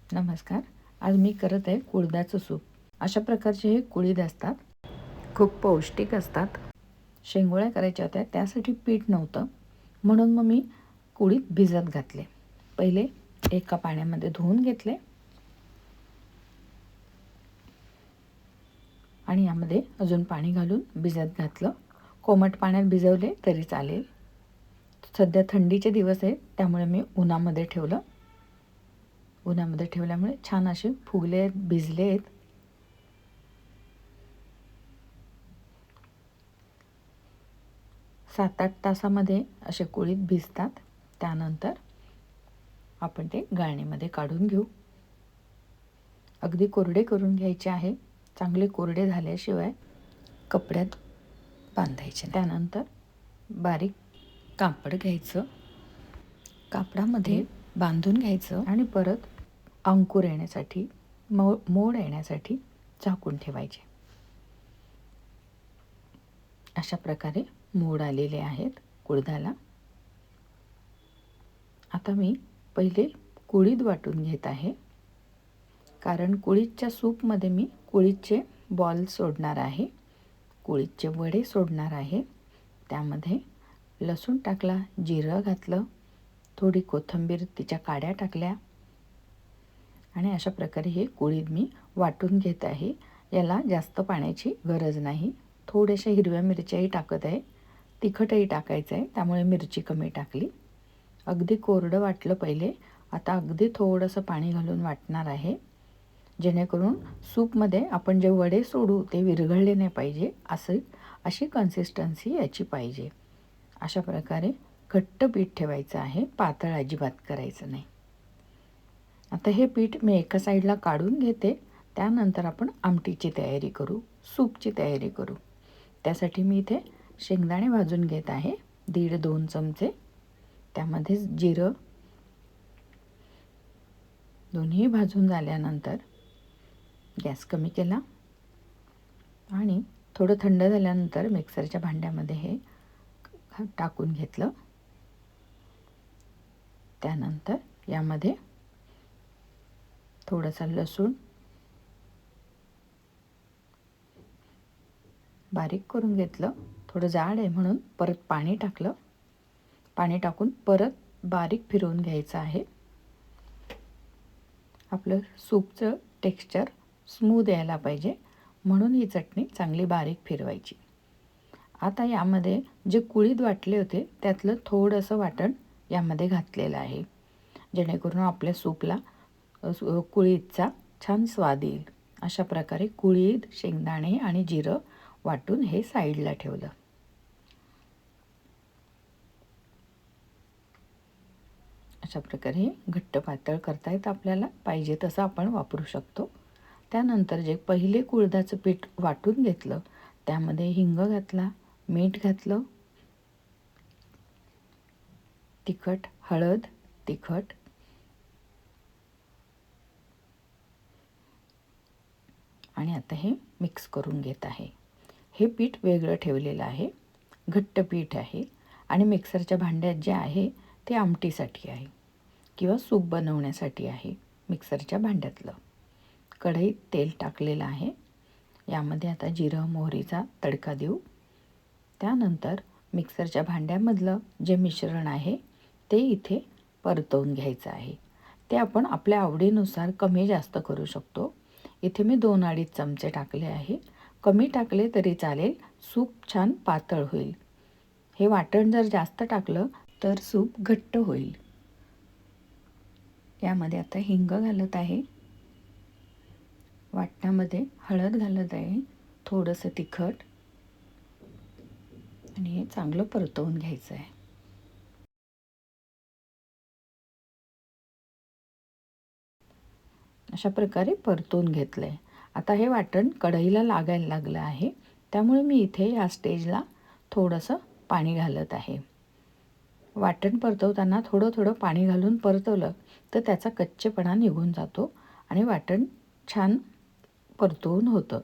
नमस्कार. आज मी करत आहे कुळथाचं सूप. अशा प्रकारचे हे कुळीथ असतात. खूप पौष्टिक असतात. शेंगोळ्या करायच्या होत्या, त्यासाठी पीठ नव्हतं, म्हणून मग मी कुळीथ भिजत घातले. पहिले एका पाण्यामध्ये धुवून घेतले आणि यामध्ये अजून पाणी घालून भिजत घातलं. कोमट पाण्यात भिजवले तरी चालेल. सध्या थंडीचे दिवस आहेत, त्यामुळे मी उन्हामध्ये ठेवलं. उन्हामध्ये ठेवल्यामुळे छान असे फुगले आहेत, भिजले आहेत. 7-8 तासामध्ये असे कुळीथ भिजतात. त्यानंतर आपण ते गाळणीमध्ये काढून घेऊ. अगदी कोरडे करून घ्यायचे आहे. चांगले कोरडे झाल्याशिवाय कपड्यात बांधायचे. त्यानंतर बारीक कापड घ्यायचं, कापडामध्ये बांधून घ्यायचं आणि परत अंकुर येण्यासाठी, मोड येण्यासाठी झाकून ठेवायचे. अशा प्रकारे मोड आलेले आहेत कुळथाला. आता मी पहिले कुळीथ वाटून घेत आहे, कारण कुळीथच्या सूपमध्ये मी कुळीथचे बॉल सोडणार आहे, कुळीथचे वडे सोडणार आहे. त्यामध्ये लसूण टाकला, जिरं घातलं, थोडी कोथिंबीर तिच्या काड्या टाकल्या आणि अशा प्रकारे हे कुळीथ मी वाटून घेत आहे. याला जास्त पाण्याची गरज नाही. थोड्याशा हिरव्या मिरच्याही टाकत आहे, तिखटही टाकायचं आहे, त्यामुळे मिरची कमी टाकली. अगदी कोरडं वाटलं पहिले. आता अगदी थोडंसं पाणी घालून वाटणार आहे, जेणेकरून सूपमध्ये आपण जे वडे सोडू ते विरघळले नाही पाहिजे, अशी कन्सिस्टन्सी याची पाहिजे. अशा प्रकारे घट्ट पीठ ठेवायचं आहे, पातळ अजिबात करायचं नाही. आता हे पीठ मी एका साईडला काढून घेते. त्यानंतर आपण आमटीची तयारी करू, सूपची तयारी करू. त्यासाठी मी इथे शेंगदाणे भाजून घेत आहे, 1.5-2 चमचे. त्यामध्ये जिरं, दोन्ही भाजून झाल्यानंतर गॅस कमी केला आणि थोडं थंड झाल्यानंतर मिक्सरच्या भांड्यामध्ये हे टाकून घेतलं. त्यानंतर यामध्ये थोडासा लसूण बारीक करून घेतलं. थोडं जाड आहे म्हणून परत पाणी टाकलं. पाणी टाकून परत बारीक फिरवून घ्यायचं आहे. आपलं सूपचं टेक्स्चर स्मूथ यायला पाहिजे, म्हणून ही चटणी चांगली बारीक फिरवायची. आता यामध्ये जे कुळीथ वाटले होते त्यातलं थोडंसं वाटण यामध्ये घातलेलं आहे, जेणेकरून आपल्या सूपला कुळीथचा छान स्वाद येईल. अशा प्रकारे कुळीथ, शेंगदाणे आणि जिरं वाटून हे साईडला ठेवलं. अशा प्रकारे घट्ट पातळ करता येतं आपल्याला, पाहिजे तसं आपण वापरू शकतो. त्यानंतर जे पहिले कुळथाचं पीठ वाटून घेतलं त्यामध्ये हिंग घातला, मीठ घातलं, हळद, तिखट आणि आता हे मिक्स करून घेत आहे. हे पीठ वेगळं ठेवलेलं आहे, घट्ट पीठ आहे आणि मिक्सरच्या भांड्यात जे आहे ते आमटीसाठी आहे किंवा सूप बनवण्यासाठी आहे. मिक्सरच्या भांड्यातलं कढईत तेल टाकलेलं आहे. यामध्ये आता जिरं मोहरीचा तडका देऊ. त्यानंतर मिक्सरच्या भांड्यामधलं जे मिश्रण आहे ते इथे परतवून घ्यायचं आहे. ते आपण आपल्या आवडीनुसार कमी जास्त करू शकतो. इथे मी 2-2.5 चमचे टाकले आहे. कमी टाकले तरी चालेल, सूप छान पातळ होईल. हे वाटण जर जास्त टाकलं तर सूप घट्ट होईल. यामध्ये आता हिंग घालत आहे, वाटणामध्ये हळद घालत आहे, थोडंसं तिखट आणि हे चांगलं परतवून घ्यायचं आहे. अशा प्रकारे परतवून घेतलं आहे. आता हे वाटण कढईला लागायला लागलं आहे, त्यामुळे मी इथे या स्टेजला थोडंसं पाणी घालत आहे. वाटण परतवताना थोडं थोडं पाणी घालून परतवलं तर त्याचा कच्चेपणा निघून जातो आणि वाटण छान परतवून होतं.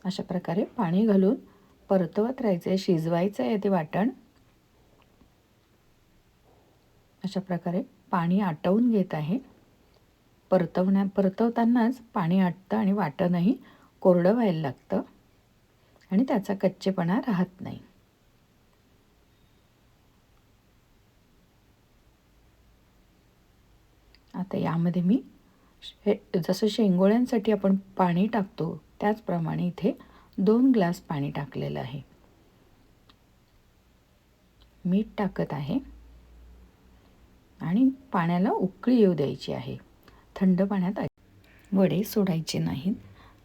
अशा प्रकारे पाणी घालून परतवत राहायचं आहे, शिजवायचं आहे ते वाटण. अशा प्रकारे पाणी आटवून घेत आहे. परतवतानाच पाणी आटतं आणि वाटणही कोरडं व्हायला लागतं आणि त्याचा कच्चेपणा राहत नाही. आता यामध्ये मी जसं शेंगोळ्यांसाठी आपण पाणी टाकतो त्याचप्रमाणे इथे 2 ग्लास पाणी टाकलेलं आहे. मीठ टाकत आहे आणि पाण्याला उकळी येऊ द्यायची आहे. थंड पाण्यात वडे सोडायचे नाहीत.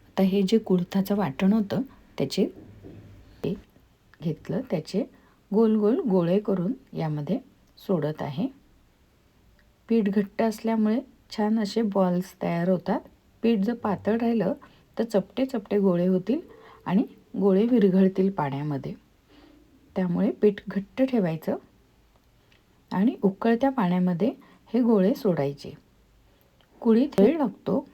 आता हे जे कुळथाचं वाटण होतं त्याचे घेतलं, त्याचे गोल गोल गोळे करून यामध्ये सोडत आहे. पीठ घट्ट असल्यामुळे छान असे बॉल्स तयार होतात. पीठ जर पातळ राहिलं तर चपटे चपटे गोळे होतील आणि गोळे विरघळतील पाण्यामध्ये. त्यामुळे पीठ घट्ट ठेवायचं आणि उकळत्या पाण्यामध्ये हे गोळे सोडायचे. कुळीत वेळ लागतो,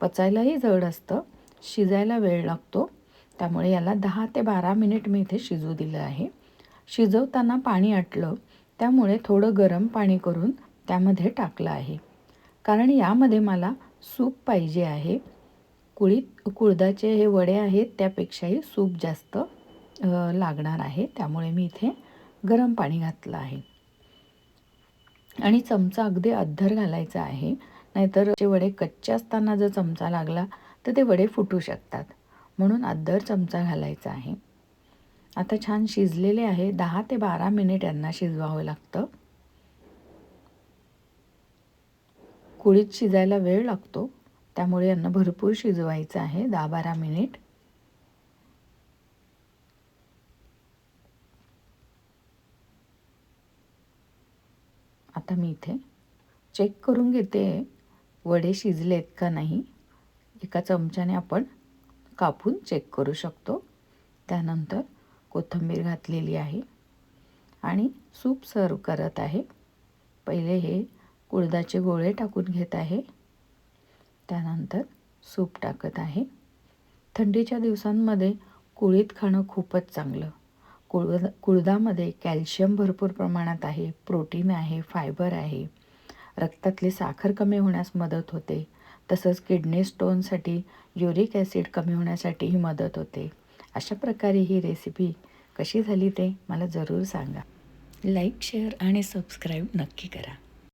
पचायलाही जड असतं, शिजायला वेळ लागतो. त्यामुळे याला 10 ते 12 मिनिट मी इथे शिजू दिलं आहे. शिजवताना पाणी आटलं त्यामुळे थोडं गरम पाणी करून त्यामध्ये टाकलं आहे, कारण यामध्ये मला सूप पाहिजे आहे. कुळदाचे हे वडे आहेत त्यापेक्षाही सूप जास्त लागणार आहे. त्यामुळे मी इथे गरम पाणी घातलं आहे आणि चमचा अगदी अद्धर घालायचा आहे, नाहीतर जे वडे कच्चे असताना जर चमचा लागला तर ते वडे फुटू शकतात. म्हणून अद्धर चमचा घालायचा आहे. आता छान शिजलेले आहे. 10 ते 12 मिनिट यांना शिजवावं लागतं. कुळीत शिजायला वेळ लागतो त्यामुळे यांना भरपूर शिजवायचं आहे, 10-12 मिनिट. आता मी इथे चेक करून घेते वडे शिजलेत का नाही. एका चमच्याने आपण कापून चेक करू शकतो. त्यानंतर कोथिंबीर घातलेली आहे आणि सूप सर्व करत आहे. पहिले हे कुळदाचे गोळे टाकून घेत आहे, त्यानंतर सूप टाकत आहे. थंडीच्या दिवसांमध्ये कुळीत खाणं खूपच चांगलं. कुळदामध्ये कॅल्शियम भरपूर प्रमाणात आहे, प्रोटीन आहे, फायबर आहे, रक्तातली साखर कमी होण्यास मदत होते. तसंच किडनी स्टोनसाठी, युरिक ॲसिड कमी होण्यासाठीही मदत होते. अशा प्रकारे ही रेसिपी कशी झाली ते मला जरूर सांगा. लाईक, शेअर आणि सबस्क्राईब नक्की करा.